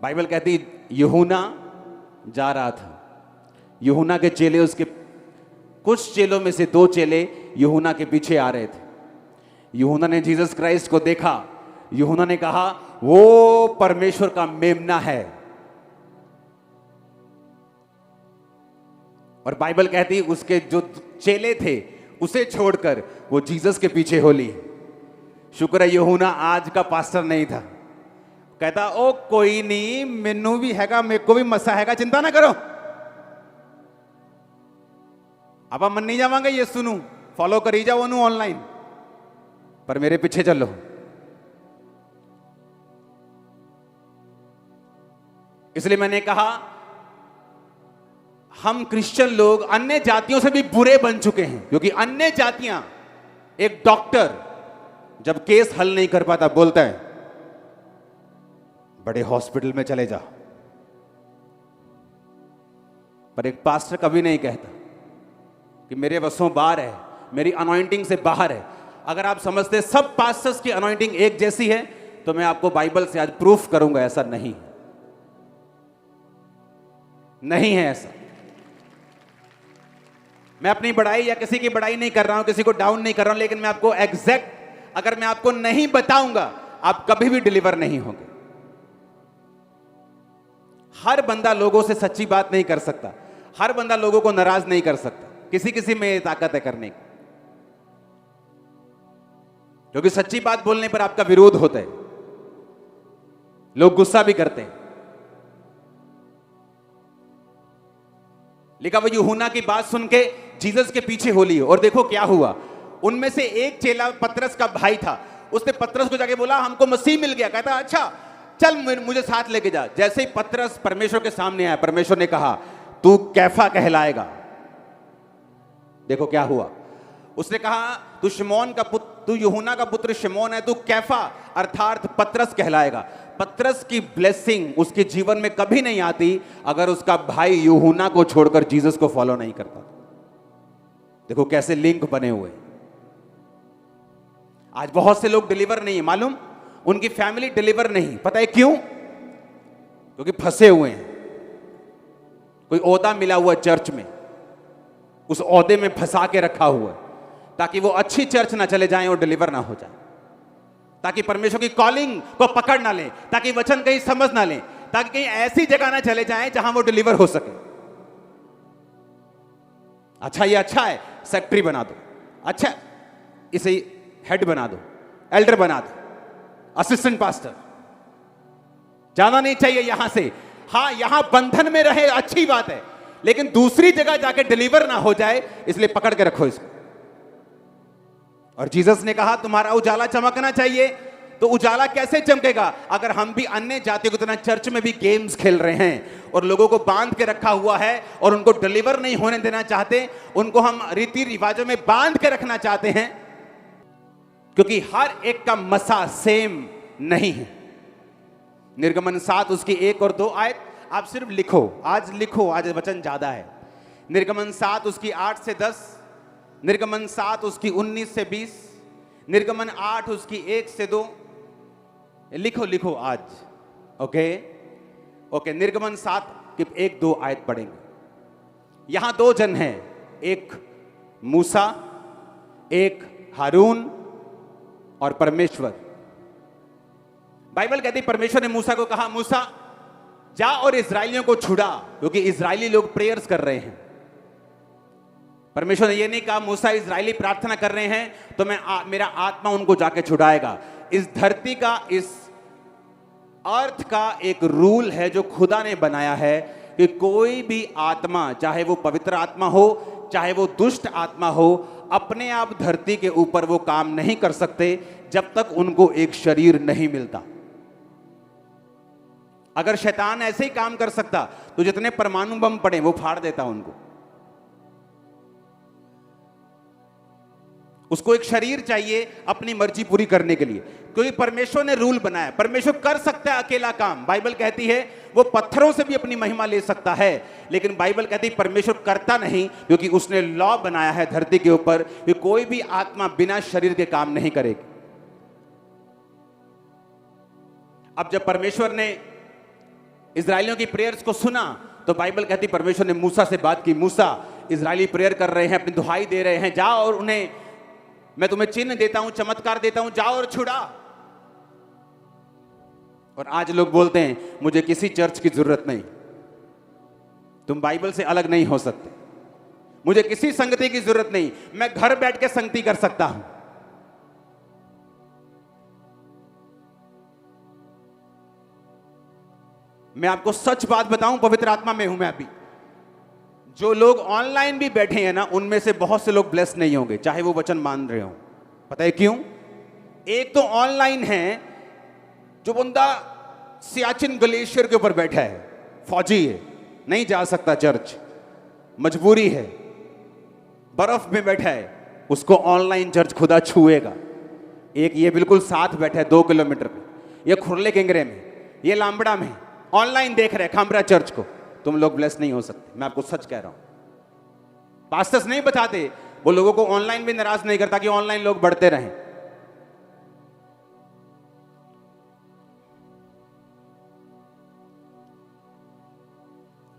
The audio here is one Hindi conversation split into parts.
बाइबल कहती यूहन्ना जा रहा था। यूहन्ना के चेले, उसके कुछ चेलों में से 2 चेले यूहन्ना के पीछे आ रहे थे। यूहन्ना ने जीसस क्राइस्ट को देखा। यूहन्ना ने कहा वो परमेश्वर का मेमना है। और बाइबल कहती उसके जो चेले थे उसे छोड़कर वो जीसस के पीछे हो ली। शुक्र है यूहन्ना आज का पास्टर नहीं था। कहता ओ कोई नहीं, मैनू भी हैगा, मेरे को भी मसा हैगा, चिंता ना करो, आप मन्नी जावांगे यीशु नू, फॉलो करी जाओ ओनू ऑनलाइन, पर मेरे पीछे चलो। इसलिए मैंने कहा हम क्रिश्चियन लोग अन्य जातियों से भी बुरे बन चुके हैं, क्योंकि अन्य जातियां, एक डॉक्टर जब केस हल नहीं कर पाता बोलता है बड़े हॉस्पिटल में चले जा, पर एक पास्टर कभी नहीं कहता कि मेरे वसों बाहर है, मेरी अनॉइंटिंग से बाहर है। अगर आप समझते सब पास्टर्स की अनॉइंटिंग एक जैसी है तो मैं आपको बाइबल से आज प्रूफ करूंगा ऐसा नहीं है, नहीं है ऐसा। मैं अपनी बड़ाई या किसी की बड़ाई नहीं कर रहा हूं, किसी को डाउन नहीं कर रहा हूं, लेकिन मैं आपको एग्जैक्ट अगर मैं आपको नहीं बताऊंगा आप कभी भी डिलीवर नहीं होंगे। हर बंदा लोगों से सच्ची बात नहीं कर सकता, हर बंदा लोगों को नाराज नहीं कर सकता, किसी किसी में ये ताकत है करने की, क्योंकि सच्ची बात बोलने पर आपका विरोध होता है, लोग गुस्सा भी करते हैं। लिखा वो यूहन्ना की बात सुन के जीसस के पीछे हो लिए। और देखो क्या हुआ, उनमें से एक चेला पतरस का भाई था, उसने पतरस को जाके बोला हमको मसीह मिल गया। कहता अच्छा चल मुझे साथ लेके जा। जैसे ही पतरस परमेश्वर के सामने आया, परमेश्वर ने कहा तू कैफा कहलाएगा। देखो क्या हुआ, उसने कहा तू शिमोन का पुत्र, तू यूहन्ना का पुत्र शिमोन है, तू कैफा अर्थात पतरस कहलाएगा। पतरस की ब्लेसिंग उसके जीवन में कभी नहीं आती अगर उसका भाई यूहन्ना को छोड़कर जीसस को फॉलो नहीं करता। देखो कैसे लिंक बने हुए। आज बहुत से लोग डिलीवर नहीं है, मालूम, उनकी फैमिली डिलीवर नहीं। पता है क्यों? क्योंकि फंसे हुए हैं। कोई ओहदा मिला हुआ चर्च में, उस ओहदे में फंसा के रखा हुआ है ताकि वो अच्छी चर्च ना चले जाएं और डिलीवर ना हो जाए, ताकि परमेश्वर की कॉलिंग को पकड़ ना ले, ताकि वचन कहीं समझ ना ले, ताकि कहीं ऐसी जगह ना चले जाएं जहां वो डिलीवर हो सके। अच्छा ये अच्छा है, सेक्रेटरी बना दो, अच्छा इसे हेड बना दो, एल्डर बना दो, असिस्टेंट पास्टर, जाना नहीं चाहिए यहां से। हां यहां बंधन में रहे अच्छी बात है, लेकिन दूसरी जगह जाके डिलीवर ना हो जाए, इसलिए पकड़ के रखो इसको। और जीसस ने कहा तुम्हारा उजाला चमकना चाहिए। तो उजाला कैसे चमकेगा अगर हम भी अन्य जातियों की तरह चर्च में भी गेम्स खेल रहे हैं और लोगों को बांध के रखा हुआ है और उनको डिलीवर नहीं होने देना चाहते, उनको हम रीति रिवाजों में बांध के रखना चाहते हैं, क्योंकि हर एक का मसा सेम नहीं है। निर्गमन 7 उसकी 1 और 2 आयत आप सिर्फ लिखो, आज लिखो, आज वचन ज्यादा है। निर्गमन 7 उसकी 8 से 10, निर्गमन 7 उसकी 19 से 20, निर्गमन 8 उसकी 1 से 2, लिखो लिखो आज। ओके निर्गमन 7 की 1-2 आयत पढ़ेंगे। यहां 2 जन हैं, एक मूसा, एक हारून और परमेश्वर। बाइबल कहती परमेश्वर ने मूसा को कहा मूसा जा और इजराइलियों को छुड़ा, क्योंकि इजरायली लोग प्रेयर्स कर रहे हैं। परमेश्वर ने यह नहीं कहा मूसा इजरायली प्रार्थना कर रहे हैं तो मेरा आत्मा उनको जाके छुड़ाएगा। इस धरती का, इस अर्थ का एक रूल है जो खुदा ने बनाया है कि कोई भी आत्मा, चाहे वो पवित्र आत्मा हो चाहे वो दुष्ट आत्मा हो, अपने आप धरती के ऊपर वो काम नहीं कर सकते जब तक उनको एक शरीर नहीं मिलता। अगर शैतान ऐसे ही काम कर सकता तो जितने परमाणु बम पड़े वो फाड़ देता उनको। उसको एक शरीर चाहिए अपनी मर्जी पूरी करने के लिए, क्योंकि परमेश्वर ने रूल बनाया। परमेश्वर कर सकता है अकेला काम, बाइबल कहती है वो पत्थरों से भी अपनी महिमा ले सकता है, लेकिन बाइबल कहती है परमेश्वर करता नहीं, क्योंकि उसने लॉ बनाया है धरती के ऊपर कि कोई भी आत्मा बिना शरीर के काम नहीं करेगी। अब जब परमेश्वर ने इजरायलियों की प्रेयर्स को सुना तो बाइबल कहती परमेश्वर ने मूसा से बात की, मूसा इजरायली प्रेयर कर रहे हैं, अपनी दुहाई दे रहे हैं, जाओ और उन्हें मैं तुम्हें चिन्ह देता हूं, चमत्कार देता हूं, जाओ और छुड़ा। और आज लोग बोलते हैं मुझे किसी चर्च की जरूरत नहीं, तुम बाइबल से अलग नहीं हो सकते, मुझे किसी संगति की जरूरत नहीं, मैं घर बैठ के संगति कर सकता हूं। मैं आपको सच बात बताऊं, पवित्र आत्मा में हूं मैं अभी, जो लोग ऑनलाइन भी बैठे हैं ना, उनमें से बहुत से लोग ब्लेस नहीं होंगे, चाहे वो वचन मान रहे हो। पता है क्यों? एक तो ऑनलाइन है जो बंदा सियाचिन ग्लेशियर के ऊपर बैठा है, फौजी है, नहीं जा सकता चर्च, मजबूरी है, बर्फ में बैठा है, उसको ऑनलाइन चर्च खुदा छुएगा। एक ये बिल्कुल साथ बैठा है 2 किलोमीटर पे, ये खुरले केंगरे में, ये लामबड़ा में, ऑनलाइन देख रहे खामरा चर्च को। तुम लोग ब्लेस नहीं हो सकते, मैं आपको सच कह रहा हूं। पास्टर्स नहीं बताते, वो लोगों को ऑनलाइन भी नाराज नहीं करता कि ऑनलाइन लोग बढ़ते रहें।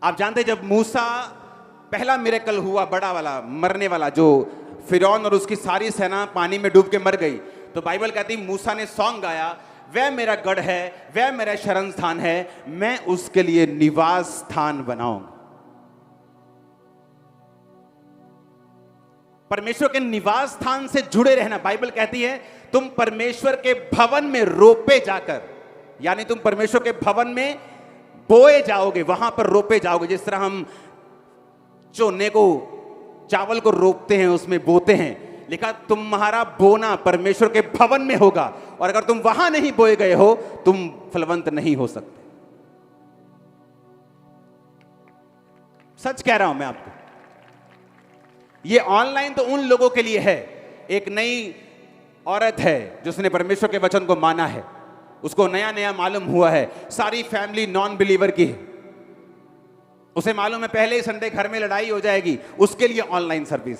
आप जानते जब मूसा पहला मिरेकल हुआ, बड़ा वाला, मरने वाला, जो फिरौन और उसकी सारी सेना पानी में डूब के मर गई, तो बाइबल कहती मूसा ने सॉन्ग गाया, वह मेरा गढ़ है, वह मेरा शरण स्थान है, मैं उसके लिए निवास स्थान बनाऊंगा। परमेश्वर के निवास स्थान से जुड़े रहना। बाइबल कहती है तुम परमेश्वर के भवन में रोपे जाकर, यानी तुम परमेश्वर के भवन में बोए जाओगे, वहां पर रोपे जाओगे। जिस तरह हम चोने को, चावल को रोपते हैं, उसमें बोते हैं, लिखा तुम्हारा बोना परमेश्वर के भवन में होगा, और अगर तुम वहां नहीं बोए गए हो तुम फलवंत नहीं हो सकते। सच कह रहा हूं मैं आपको। ये ऑनलाइन तो उन लोगों के लिए है। एक नई औरत है जिसने परमेश्वर के वचन को माना है, उसको नया नया मालूम हुआ है, सारी फैमिली नॉन बिलीवर की है, उसे मालूम है पहले ही संडे घर में लड़ाई हो जाएगी, उसके लिए ऑनलाइन सर्विस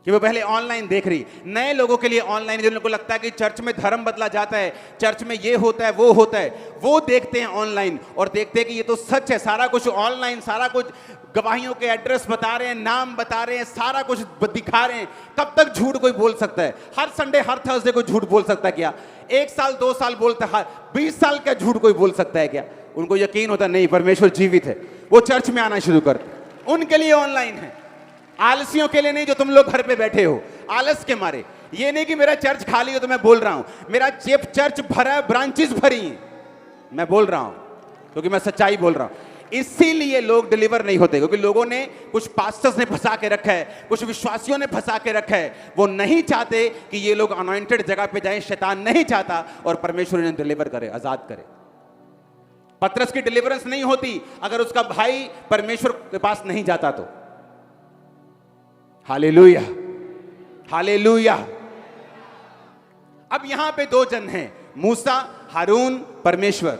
कि वो पहले ऑनलाइन देख रही। नए लोगों के लिए ऑनलाइन, जिन लोगों को लगता है कि चर्च में धर्म बदला जाता है, चर्च में ये होता है वो होता है, वो देखते हैं ऑनलाइन और देखते हैं कि ये तो सच है, सारा कुछ ऑनलाइन, सारा कुछ गवाहियों के एड्रेस बता रहे हैं, नाम बता रहे हैं, सारा कुछ दिखा रहे हैं। कब तक झूठ कोई बोल सकता है? हर संडे हर थर्सडे कोई झूठ बोल सकता है क्या? 1 साल 2 साल बोलता है, 20 साल का झूठ कोई बोल सकता है क्या? उनको यकीन होता नहीं परमेश्वर जीवित है, वो चर्च में आना शुरू करते। उनके लिए ऑनलाइन है, आलसियों के लिए नहीं जो तुम लोग घर पे बैठे हो आलस के मारे। ये नहीं कि मेरा चर्च खाली हो तो मैं बोल रहा हूं, मेरा चर्च भरा है, ब्रांचेस भरी हैं, मैं बोल रहा हूं क्योंकि मैं सच्चाई बोल रहा हूं। इसीलिए लोग डिलीवर नहीं होते, क्योंकि लोगों ने, कुछ पास्टर्स ने फंसा के रखा है, कुछ विश्वासियों ने फंसा के रखा है। वो नहीं चाहते कि ये लोग अनॉइंटेड जगह पे जाएं, शैतान नहीं चाहता, और परमेश्वर इन्हें डिलीवर करे, आजाद करे। पतरस की डिलीवरेंस नहीं होती अगर उसका भाई परमेश्वर के पास नहीं जाता तो। Hallelujah, hallelujah. अब यहां पे 2 जन हैं, मूसा, हारून, परमेश्वर।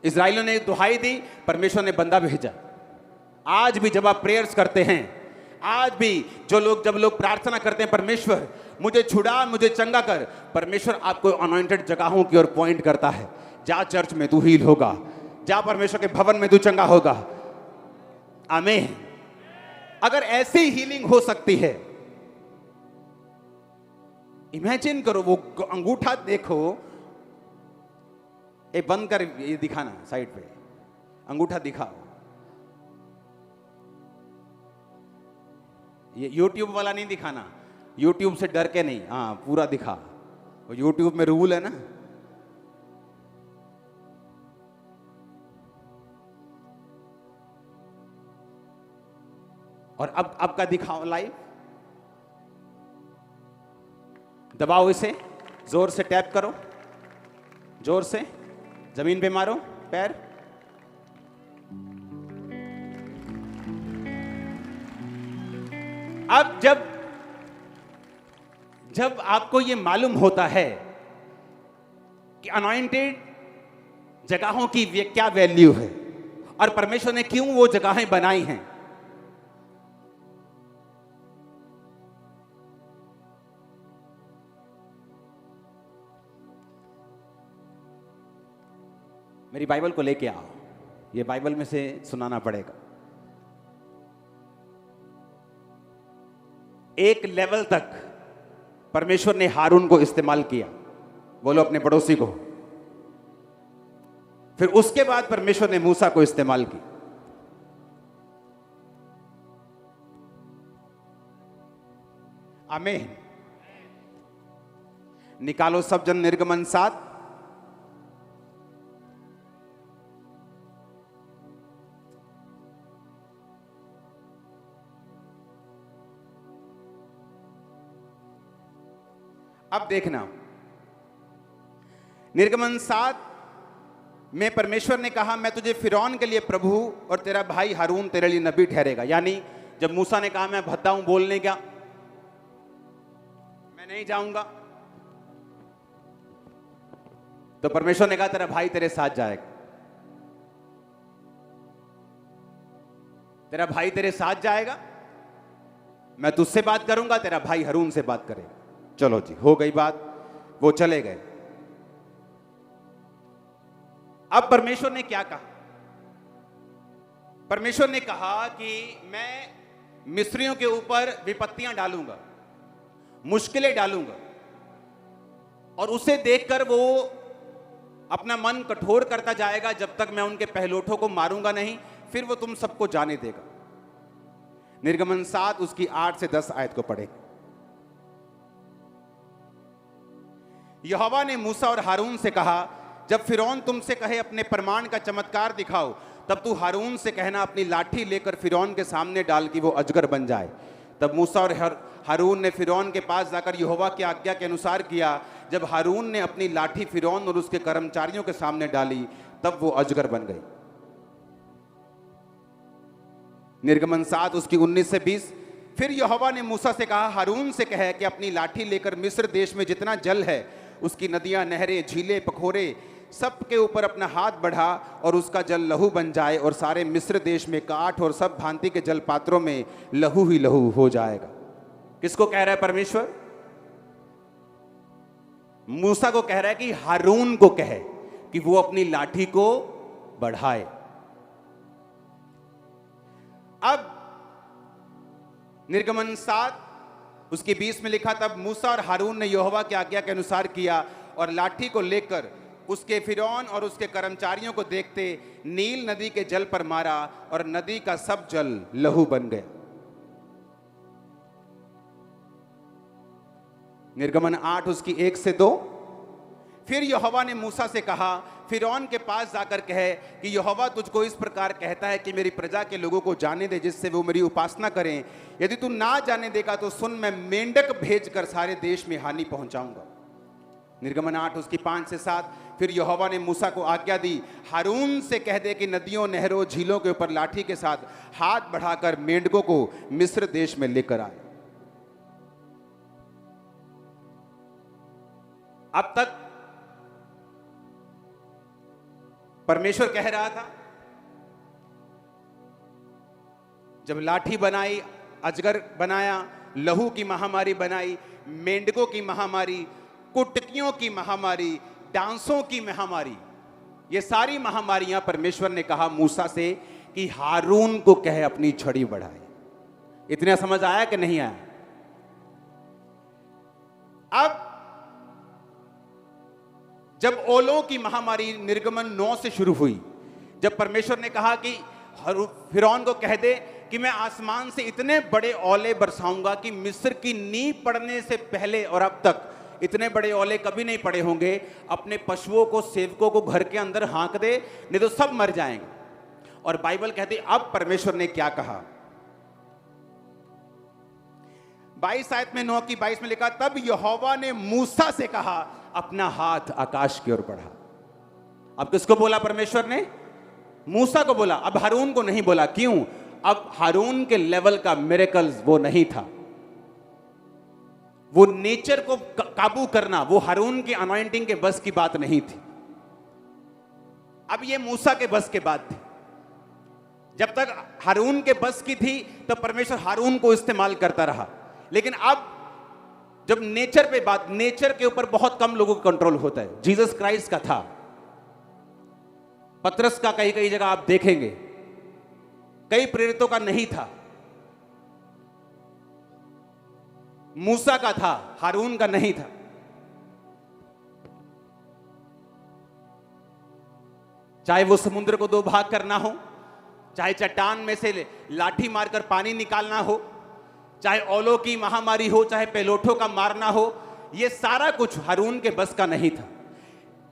इस्राएलियों ने दुहाई दी, परमेश्वर ने बंदा भेजा। आज भी जब आप प्रेयर्स करते हैं, आज भी जब लोग प्रार्थना करते हैं, परमेश्वर मुझे छुड़ा, मुझे चंगा कर, परमेश्वर आपको अनॉइंटेड जगहों की ओर पॉइंट करता है। जा चर्च में तू हील होगा, जा परमेश्वर के भवन में तू चंगा होगा। आमीन। अगर ऐसी हीलिंग हो सकती है, इमेजिन करो, वो अंगूठा देखो, एक बंद कर, ये दिखाना साइड पे, अंगूठा दिखाओ। ये यूट्यूब वाला नहीं दिखाना, यूट्यूब से डर के नहीं, हाँ पूरा दिखा, वो यूट्यूब में रूल है ना। और अब का दिखाओ लाइव, दबाओ इसे, जोर से टैप करो, जोर से जमीन पे मारो पैर। अब जब आपको ये मालूम होता है कि अनॉइंटेड जगहों की क्या वैल्यू है और परमेश्वर ने क्यों वो जगहें बनाई हैं, मेरी बाइबल को लेके आओ, ये बाइबल में से सुनाना पड़ेगा। एक लेवल तक परमेश्वर ने हारून को इस्तेमाल किया, बोलो अपने पड़ोसी को। फिर उसके बाद परमेश्वर ने मूसा को इस्तेमाल की। आमीन। निकालो सब जन निर्गमन 7। अब देखना, निर्गमन 7 में परमेश्वर ने कहा मैं तुझे फिरौन के लिए प्रभु और तेरा भाई हारून तेरे लिए नबी ठहरेगा। यानी जब मूसा ने कहा मैं भद्दा हूं बोलने क्या, मैं नहीं जाऊंगा, तो परमेश्वर ने कहा तेरा भाई तेरे साथ जाएगा, तेरा भाई तेरे साथ जाएगा, मैं तुझसे बात करूंगा, तेरा भाई हारून से बात करेगा। चलो जी, हो गई बात, वो चले गए। अब परमेश्वर ने क्या कहा? परमेश्वर ने कहा कि मैं मिस्रियों के ऊपर विपत्तियां डालूंगा, मुश्किलें डालूंगा, और उसे देखकर वो अपना मन कठोर करता जाएगा जब तक मैं उनके पहलोठों को मारूंगा नहीं, फिर वो तुम सबको जाने देगा। निर्गमन 7 उसकी 8 से 10 आयत को पढ़ेगा। यहोवा ने मूसा और हारून से कहा जब फिरौन तुमसे कहे अपने प्रमाण का चमत्कार दिखाओ, तब तू हारून से कहना अपनी लाठी लेकर फिरौन के सामने डाल कि वो अजगर बन जाए। तब मूसा और हारून ने फिरौन के पास जाकर यहोवा की आज्ञा के अनुसार किया। जब हारून ने अपनी लाठी फिरौन और उसके कर्मचारियों के सामने डाली, तब वो अजगर बन गई। निर्गमन 7 उसकी 19 से 20। फिर यहोवा ने मूसा से कहा हारून से कहे कि अपनी लाठी लेकर मिस्र देश में जितना जल है, उसकी नदियां, नहरें, झीलें, पखोरे सब के ऊपर अपना हाथ बढ़ा और उसका जल लहू बन जाए, और सारे मिस्र देश में काठ और सब भांति के जल पात्रों में लहू ही लहू हो जाएगा। किसको कह रहा है परमेश्वर? मूसा को कह रहा है कि हारून को कहे कि वो अपनी लाठी को बढ़ाए। अब निर्गमन 7 उसकी 20 में लिखा, तब मूसा और हारून ने यहोवा की आज्ञा के अनुसार किया और लाठी को लेकर उसके फिरौन और उसके कर्मचारियों को देखते नील नदी के जल पर मारा, और नदी का सब जल लहू बन गया। निर्गमन 8 उसकी 1 से 2। फिर यहोवा ने मूसा से कहा फिरौन के पास जाकर कहे कि यहोवा तुझको इस प्रकार कहता है कि मेरी प्रजा के लोगों को जाने दे, जिससे वो मेरी उपासना करें। यदि तू ना जाने देगा तो सुन, मैं मेंढक भेजकर सारे देश में हानि पहुंचाऊंगा। निर्गमन 8 उसकी 5 से 7। फिर यहोवा ने मूसा को आज्ञा दी हारून से कह दे कि नदियों, नहरों, झीलों के ऊपर लाठी के साथ हाथ बढ़ाकर मेंढकों को मिस्र देश में लेकर आए। अब तक परमेश्वर कह रहा था जब लाठी बनाई, अजगर बनाया, लहू की महामारी बनाई, मेंढकों की महामारी, कुटकियों की महामारी, डांसों की महामारी, ये सारी महामारियां परमेश्वर ने कहा मूसा से कि हारून को कहे अपनी छड़ी बढ़ाए। इतना समझ आया कि नहीं आया? अब जब ओलों की महामारी निर्गमन 9 से शुरू हुई, जब परमेश्वर ने कहा कि फिरौन को कह दे कि मैं आसमान से इतने बड़े ओले बरसाऊंगा कि मिस्र की नींव पड़ने से पहले और अब तक इतने बड़े ओले कभी नहीं पड़े होंगे, अपने पशुओं को, सेवकों को घर के अंदर हाँक दे, नहीं तो सब मर जाएंगे। और बाइबल कहती अब परमेश्वर ने क्या कहा? 22 आयत में 9 की 22 में लिखा, तब यहोवा ने मूसा से कहा अपना हाथ आकाश की ओर बढ़ा। अब किसको बोला परमेश्वर ने? मूसा को बोला। अब हारून को नहीं बोला। क्यों? अब हारून के लेवल का मिरेकल्स वो नहीं था। वो नेचर को काबू करना वो हारून की अनॉइंटिंग के बस की बात नहीं थी। अब ये मूसा के बस के बात थी। जब तक हारून के बस की थी तब परमेश्वर हारून को इस्तेमाल करता रहा, लेकिन अब जब नेचर पे बात, नेचर के ऊपर बहुत कम लोगों को कंट्रोल होता है। जीसस क्राइस्ट का था, पतरस का कई कई जगह आप देखेंगे, कई प्रेरितों का नहीं था, मूसा का था, हारून का नहीं था। चाहे वो समुद्र को दो भाग करना हो, चाहे चट्टान में से लाठी मारकर पानी निकालना हो, चाहे ओलों की महामारी हो, चाहे पेलोठों का मारना हो, ये सारा कुछ हारून के बस का नहीं था।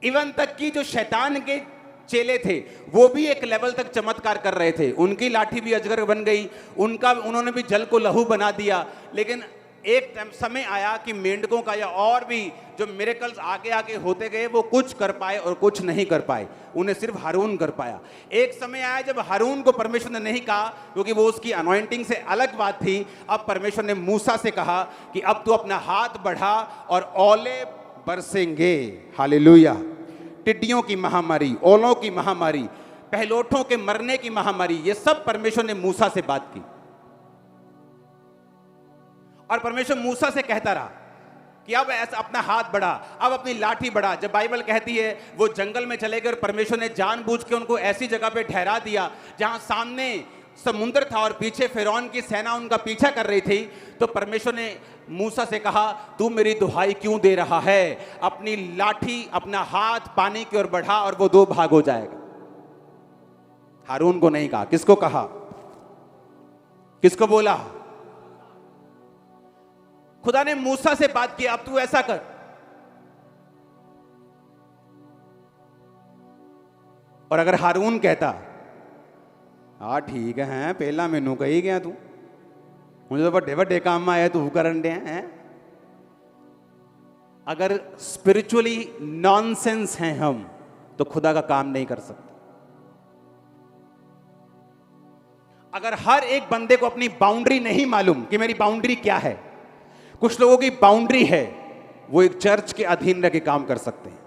इवन तक कि जो शैतान के चेले थे वो भी एक लेवल तक चमत्कार कर रहे थे, उनकी लाठी भी अजगर बन गई, उन्होंने भी जल को लहू बना दिया। लेकिन एक समय आया कि मेंढकों का या और भी जो मिरेकल्स आगे आगे होते गए, वो कुछ कर पाए और कुछ नहीं कर पाए, उन्हें सिर्फ हारून कर पाया। एक समय आया जब हारून को परमेश्वर ने नहीं कहा, क्योंकि वो उसकी अनॉइंटिंग से अलग बात थी। अब परमेश्वर ने मूसा से कहा कि अब तू अपना हाथ बढ़ा और ओले बरसेंगे। हालेलुया। टिड्डियों की महामारी, ओलों की महामारी, पहलोठों के मरने की महामारी, ये सब परमेश्वर ने मूसा से बात की। और परमेश्वर मूसा से कहता रहा कि अब ऐसा अपना हाथ बढ़ा, अब अपनी लाठी बढ़ा। जब बाइबल कहती है वो जंगल में चले गए और परमेश्वर ने जानबूझ के उनको ऐसी जगह पे ठहरा दिया जहां सामने समुद्र था और पीछे फिरौन की सेना उनका पीछा कर रही थी, तो परमेश्वर ने मूसा से कहा, तू मेरी दुहाई क्यों दे रहा है? अपनी लाठी, अपना हाथ पानी की ओर बढ़ा और वो दो भाग हो जाएगा। हारून को नहीं कहा, किसको कहा? किसको बोला? खुदा ने मूसा से बात की, अब तू ऐसा कर। और अगर हारून कहता, हाँ ठीक है, पहला मैनू कही गया तू, मुझे तो बड़े बड़े काम आए तू करन दे हैं। अगर स्पिरिचुअली नॉनसेंस हैं हम, तो खुदा का काम नहीं कर सकते। अगर हर एक बंदे को अपनी बाउंड्री नहीं मालूम कि मेरी बाउंड्री क्या है, कुछ लोगों की बाउंड्री है, वो एक चर्च के अधीन रह के काम कर सकते हैं।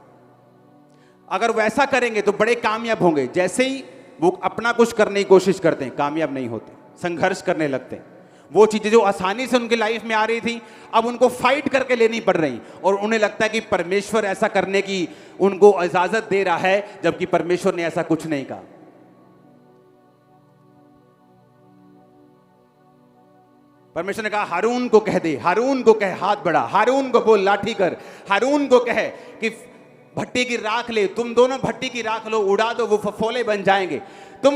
अगर वैसा करेंगे तो बड़े कामयाब होंगे। जैसे ही वो अपना कुछ करने की कोशिश करते हैं, कामयाब नहीं होते, संघर्ष करने लगते हैं। वो चीजें जो आसानी से उनकी लाइफ में आ रही थी, अब उनको फाइट करके लेनी पड़ रही, और उन्हें लगता है कि परमेश्वर ऐसा करने की उनको इजाजत दे रहा है, जबकि परमेश्वर ने ऐसा कुछ नहीं कहा। परमेश्वर ने कहा हारून को कह दे, हारून को कह हाथ बढ़ा, हारून को बोल लाठी कर, हारून को कह कि भट्टी की राख ले, तुम दोनों भट्टी की राख लो, उड़ा दो, वो फफोले बन जाएंगे। तुम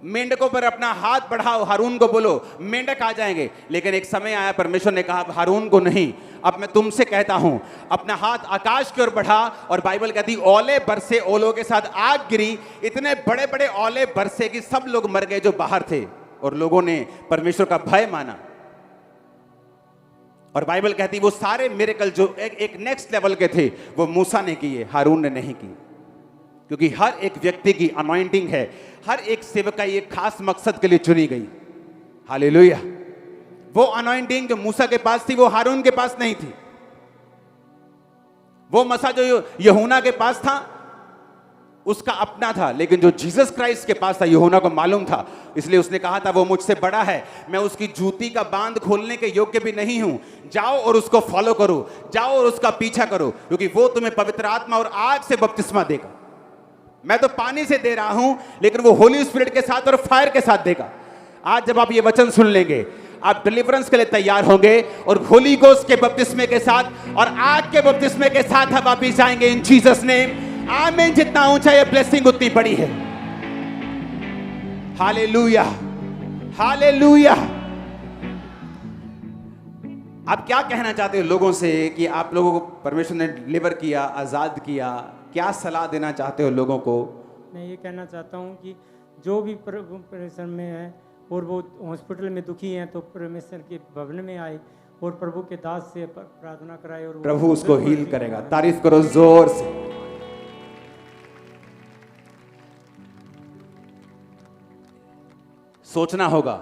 मेंढकों पर अपना हाथ बढ़ाओ, हारून को बोलो, मेंढक आ जाएंगे। लेकिन एक समय आया, परमेश्वर ने कहा हारून को नहीं, अब मैं तुमसे कहता हूं, अपना हाथ आकाश की ओर बढ़ा। और बाइबल कहती ओले बरसे, ओलों के साथ आग गिरी, इतने बड़े बड़े ओले बरसे कि सब लोग मर गए जो बाहर थे, और लोगों ने परमेश्वर का भय माना। और बाइबल कहती वो सारे मिरेकल जो एक नेक्स्ट लेवल के थे, वो मूसा ने किए, हारून ने नहीं किए। क्योंकि हर एक व्यक्ति की अनॉइंटिंग है, हर एक सेवकाई एक खास मकसद के लिए चुनी गई। हालेलुया। वो अनॉइंटिंग जो मूसा के पास थी, वो हारून के पास नहीं थी। वो मसा जो यूहन्ना के पास था, उसका अपना था, लेकिन जो जीसस क्राइस्ट के पास था, यूहन्ना को मालूम था, इसलिए उसने कहा था वो मुझसे बड़ा है, मैं उसकी जूती का बांध खोलने के योग्य भी नहीं हूं। जाओ और उसको फॉलो करो, जाओ और उसका पीछा करो, क्योंकि वो तुम्हें पवित्र आत्मा और आग से बपतिस्मा देगा। मैं तो पानी से दे रहा हूं, लेकिन वो होली स्पिरिट के साथ और फायर के साथ देगा। आज जब आप ये वचन सुन लेंगे, आप डिलीवरेंस के लिए तैयार होंगे, और होली गोस्ट के बपतिस्मे के साथ और आग के बपतिस्मे के साथ आप वापिस आएंगे इन जीसस नेम। आमीन। जितना ऊंचा ये ब्लेसिंग उतनी बड़ी है। Hallelujah, hallelujah. आप क्या कहना चाहते हो लोगों से कि आप लोगों को परमेश्वर ने डिलीवर किया, आजाद किया? क्या सलाह देना चाहते हो लोगों को? मैं ये कहना चाहता हूँ कि जो भी परेशान में है और वो हॉस्पिटल में दुखी हैं, तो परमेश्वर के भवन में आए और प्रभु के दास से प्रार्थना कराए, और प्रभु उसको हील करेगा। तारीफ करो जोर से। सोचना होगा,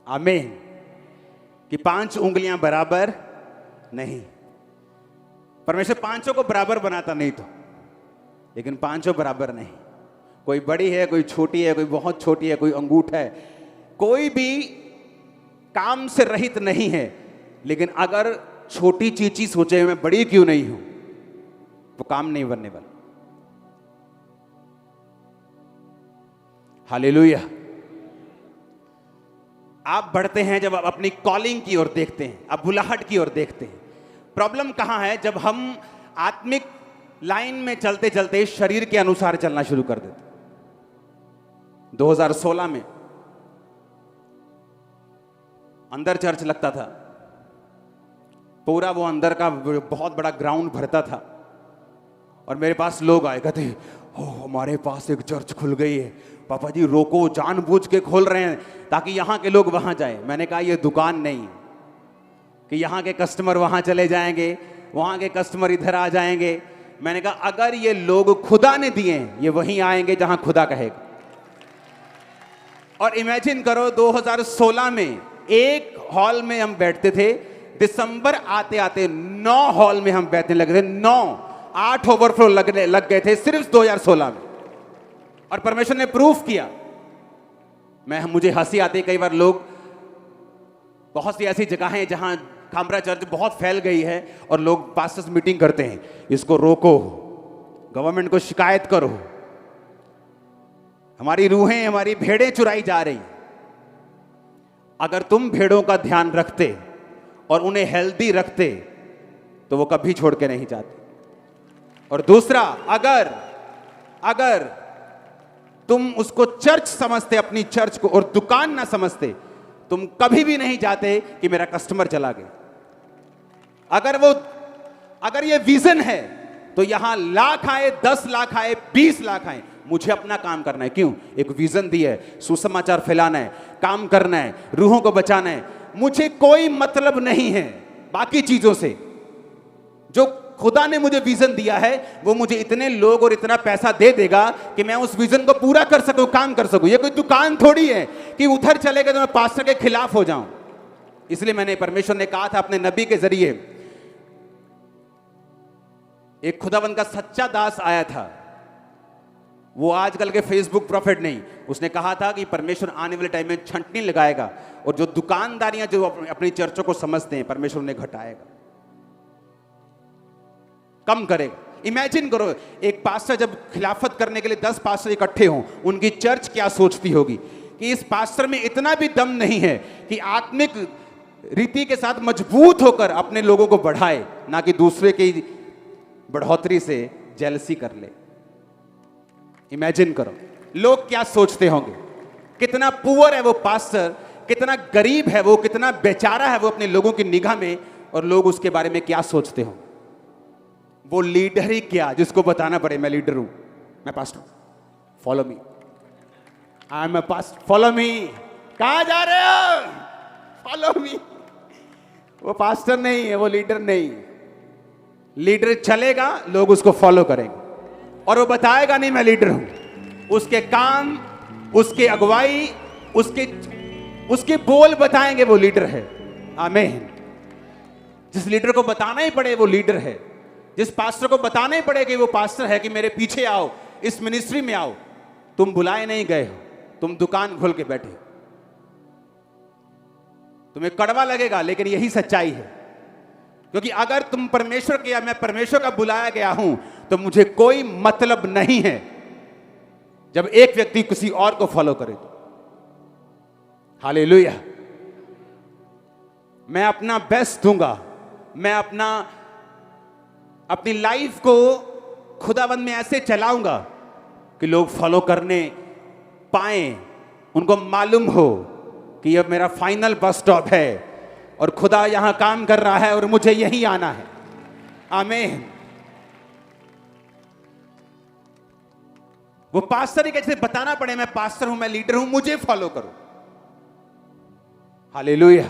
आमीन, कि 5 उंगलियां बराबर नहीं। परमेश्वर 5 को बराबर बनाता नहीं तो, लेकिन 5 बराबर नहीं। कोई बड़ी है, कोई छोटी है, कोई बहुत छोटी है, कोई अंगूठा है, कोई भी काम से रहित नहीं है। लेकिन अगर छोटी चीज सोचे मैं बड़ी क्यों नहीं हूं, वो काम नहीं बनने वाला। हालेलुया। आप बढ़ते हैं जब आप अपनी कॉलिंग की ओर देखते हैं, आप बुलाहट की ओर देखते हैं। प्रॉब्लम कहां है? जब हम आत्मिक लाइन में चलते चलते शरीर के अनुसार चलना शुरू कर देते। 2016 में अंदर चर्च लगता था, पूरा वो अंदर का बहुत बड़ा ग्राउंड भरता था, और मेरे पास लोग आए, कहते हो हमारे पास एक चर्च खुल गई है, पापा जी रोको, जानबूझ के खोल रहे हैं ताकि यहां के लोग वहां जाएं। मैंने कहा ये दुकान नहीं कि यहां के कस्टमर वहां चले जाएंगे, वहां के कस्टमर इधर आ जाएंगे। मैंने कहा अगर ये लोग खुदा ने दिए हैं, ये वहीं आएंगे जहां खुदा कहेगा। और इमेजिन करो 2016 में एक हॉल में हम बैठते थे, दिसंबर आते आते 9 हॉल में हम बैठने लगे थे। 8 ओवरफ्लो लग गए थे सिर्फ 2016 में। और परमेश्वर ने प्रूफ किया। मुझे हंसी आती है कई बार, लोग बहुत सी ऐसी जगह हैं जहां खामरा चर्च बहुत फैल गई है और लोग पास्टर्स मीटिंग करते हैं, इसको रोको, गवर्नमेंट को शिकायत करो, हमारी रूहें, हमारी भेड़ें चुराई जा रही। अगर तुम भेड़ों का ध्यान रखते और उन्हें हेल्दी रखते तो वो कभी छोड़ के नहीं जाते। और दूसरा, अगर तुम उसको चर्च समझते, अपनी चर्च को, और दुकान ना समझते, तुम कभी भी नहीं जाते कि मेरा कस्टमर चला गया। अगर ये विजन है तो यहां लाख आए, 10 लाख आए, 20 लाख आए, मुझे अपना काम करना है। क्यों? एक विजन दी है, सुसमाचार फैलाना है, काम करना है, रूहों को बचाना है। मुझे कोई मतलब नहीं है बाकी चीजों से। जो खुदा ने मुझे विजन दिया है वो मुझे इतने लोग और इतना पैसा दे देगा कि मैं उस विजन को पूरा कर सकूं, काम कर सकूं। ये कोई दुकान थोड़ी है कि उधर चलेगा तो मैं पास्टर के खिलाफ हो जाऊं। इसलिए मैंने, परमेश्वर ने कहा था अपने नबी के जरिए, एक खुदावंद का सच्चा दास आया था, वो आजकल के फेसबुक प्रॉफिट नहीं। उसने कहा था कि परमेश्वर आने वाले टाइम में छंटनी लगाएगा और जो दुकानदारियां जो अपनी चर्चों को समझते हैं, परमेश्वर उन्हें घटाएगा, कम करेगा। इमेजिन करो, एक पास्टर जब खिलाफत करने के लिए 10 पास्टर इकट्ठे हों, उनकी चर्च क्या सोचती होगी कि इस पास्टर में इतना भी दम नहीं है कि आत्मिक रीति के साथ मजबूत होकर अपने लोगों को बढ़ाए, ना कि दूसरे की बढ़ोतरी से जेलसी कर ले। इमेजिन करो लोग क्या सोचते होंगे, कितना पुअर है वो पास्टर, कितना गरीब है वो, कितना बेचारा है वो अपने लोगों की निगाह में, और लोग उसके बारे में क्या सोचते होंगे। वो लीडर ही क्या जिसको बताना पड़े मैं लीडर हूं, मैं pastor, follow me, I am a pastor, follow me. कहां जा रहे हो? Follow me. वो पास्टर नहीं है, वो लीडर नहीं। लीडर चलेगा, लोग उसको फॉलो करेंगे, और वो बताएगा नहीं मैं लीडर हूं। उसके काम, उसके अगुवाई, उसके बोल बताएंगे वो लीडर है। आमीन। जिस लीडर को बताना ही पड़े वो लीडर है, जिस पास्टर को बताना ही पड़े कि वो पास्टर है, कि मेरे पीछे आओ, इस मिनिस्ट्री में आओ। तुम बुलाए नहीं गए हो, तुम दुकान खोल के बैठे। तुम्हें कड़वा लगेगा लेकिन यही सच्चाई है, क्योंकि अगर तुम परमेश्वर के या मैं परमेश्वर का बुलाया गया हूं तो मुझे कोई मतलब नहीं है जब एक व्यक्ति किसी और को फॉलो करे तो। हालेलुया। मैं अपना बेस्ट दूंगा, मैं अपनी लाइफ को खुदावंद में ऐसे चलाऊंगा कि लोग फॉलो करने पाए, उनको मालूम हो कि यह मेरा फाइनल बस स्टॉप है और खुदा यहां काम कर रहा है और मुझे यहीं आना है। आमीन। वो पास्टर ही कैसे बताना पड़े मैं पास्टर हूं, मैं लीडर हूं, मुझे फॉलो करो। हालेलुया।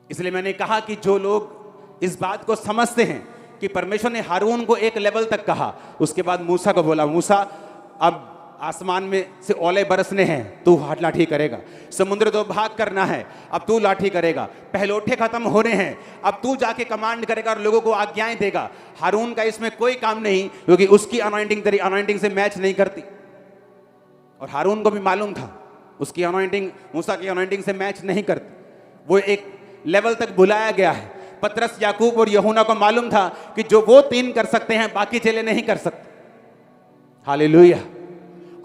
इसलिए मैंने कहा कि जो लोग इस बात को समझते हैं कि परमेश्वर ने हारून को एक लेवल तक कहा, उसके बाद मूसा को बोला, मूसा अब आसमान में से ओले बरसने हैं, तू हाथ लाठी करेगा, समुद्र दो भाग करना है, अब तू लाठी करेगा, पहलोठे खत्म होने हैं, अब तू जाके कमांड करेगा और लोगों को आज्ञाएं देगा। हारून का इसमें कोई काम नहीं, क्योंकि उसकी अनॉइंटिंग तेरी अनॉइंटिंग से मैच नहीं करती। और हारून को भी मालूम था उसकी अनॉइंटिंग मूसा की अनॉइंटिंग से मैच नहीं करती। वो एक लेवल तक बुलाया गया है। पतरस, याकूब और यूहन्ना को मालूम था कि जो वो 3 कर सकते हैं बाकी चेले नहीं कर सकते। हालेलुया।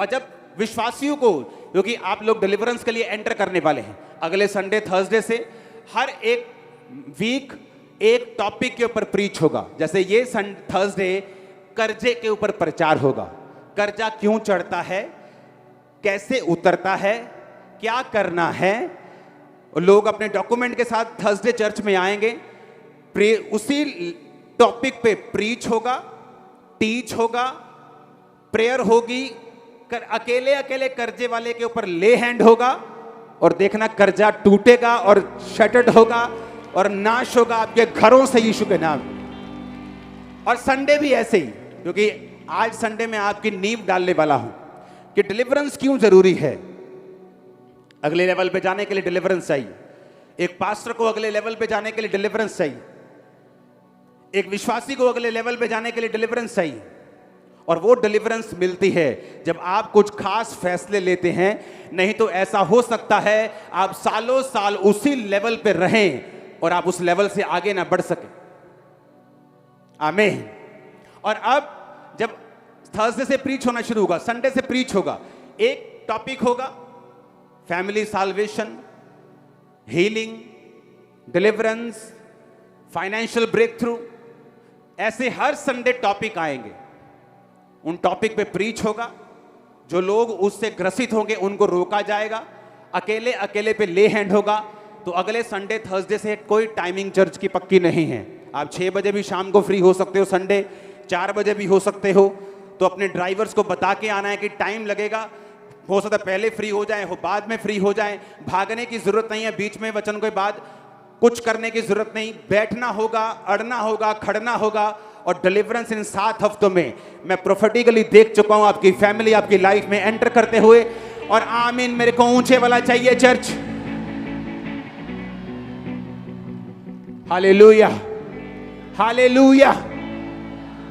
और जब विश्वासियों को, क्योंकि आप लोग डिलीवरेंस के लिए एंटर करने वाले हैं, अगले संडे थर्सडे से हर एक वीक एक टॉपिक के ऊपर प्रीच होगा। जैसे ये थर्सडे कर्जे के ऊपर प्रचार होगा। कर्जा क्यों चढ़ता है, कैसे उतरता है, क्या करना है। लोग अपने डॉक्यूमेंट के साथ थर्सडे चर्च में आएंगे, उसी टॉपिक पे प्रीच होगा, टीच होगा, प्रेयर होगी, अकेले अकेले कर्जे वाले के ऊपर ले हैंड होगा और देखना कर्जा टूटेगा और शटर्ड होगा और नाश होगा आपके घरों से यीशु के नाम। और संडे भी ऐसे ही, क्योंकि आज संडे में आपकी नींव डालने वाला हूं कि डिलीवरेंस क्यों जरूरी है। अगले लेवल पे जाने के लिए डिलीवरेंस चाहिए। एक पास्टर को अगले लेवल पे जाने के लिए डिलीवरेंस चाहिए। एक विश्वासी को अगले लेवल पे जाने के लिए डिलीवरेंस चाहिए। और वो डिलीवरेंस मिलती है जब आप कुछ खास फैसले लेते हैं। नहीं तो ऐसा हो सकता है आप सालों साल उसी लेवल पे रहें और आप उस लेवल से आगे ना बढ़ सके। आमीन। और अब जब थर्सडे से प्रीच होना शुरू होगा, संडे से प्रीच होगा, एक टॉपिक होगा family salvation, healing, deliverance, financial breakthrough. ऐसे हर संडे टॉपिक आएंगे। उन टॉपिक पे प्रीच होगा। जो लोग उससे ग्रसित होंगे उनको रोका जाएगा। अकेले अकेले पे ले हैंड होगा। तो अगले संडे थर्सडे से कोई टाइमिंग चर्च की पक्की नहीं है। आप 6 बजे भी शाम को फ्री हो सकते हो, संडे 4 बजे भी हो सकते हो। तो अपने ड्राइवर्स को बता के आना है कि टाइम लगेगा, हो सकता है पहले फ्री हो जाए, हो बाद में फ्री हो जाए। भागने की जरूरत नहीं है, बीच में वचन के बाद कुछ करने की जरूरत नहीं। बैठना होगा, अड़ना होगा, खड़ना होगा। और डिलीवरेंस इन 7 हफ्तों में मैं प्रोफेटिकली देख चुका हूं आपकी फैमिली, आपकी लाइफ में एंटर करते हुए। और आमीन। मेरे को ऊंचे वाला चाहिए चर्च। Hallelujah, hallelujah.